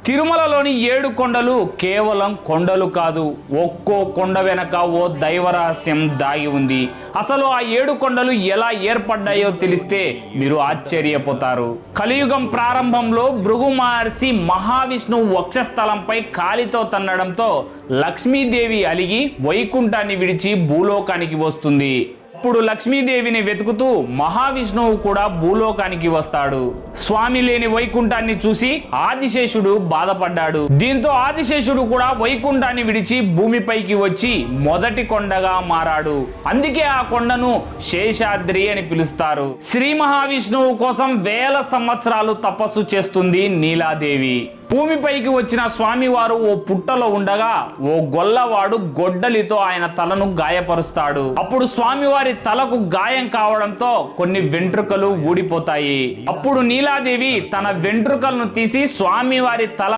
తిరుమలలోని 7 కొండలు కేవలం కొండలు కాదు, ఒక్కో కొండ వెనక ఓ దైవ రహస్యం దాగి ఉంది. అసలు ఆ 7 కొండలు ఎలా ఏర్పడ్డాయో తెలిస్తే మీరు ఆశ్చర్యపోతారు. కలియుగం ప్రారంభంలో భృగు మహర్షి మహావిష్ణువు వక్షస్థలంపై కాలితో తన్నడంతో లక్ష్మీదేవి అలిగి వైకుంఠాన్ని విడిచి భూలోకానికి వస్తుంది. అప్పుడు లక్ష్మీదేవిని వెతుకుతూ మహావిష్ణువు కూడా భూలోకానికి వస్తాడు. స్వామి లేని వైకుంఠాన్ని చూసి ఆదిశేషుడు బాధపడ్డాడు. దీంతో ఆదిశేషుడు కూడా వైకుంఠాన్ని విడిచి భూమిపైకి వచ్చి మొదటి కొండగా మారాడు. అందుకే ఆ కొండను శేషాద్రి అని పిలుస్తారు. శ్రీ మహావిష్ణువు కోసం వేల సంవత్సరాలు తపస్సు చేస్తుంది నీలాదేవి. భూమిపైకి వచ్చిన స్వామివారు ఓ పుట్టలో ఉండగా ఓ గొల్లవాడు గొడ్డలితో ఆయన తలను గాయపరుస్తాడు. అప్పుడు స్వామివారి తలకు గాయం కావడంతో కొన్ని వెంట్రుకలు ఊడిపోతాయి. అప్పుడు నీలాదేవి తన వెంట్రుకలను తీసి స్వామివారి తల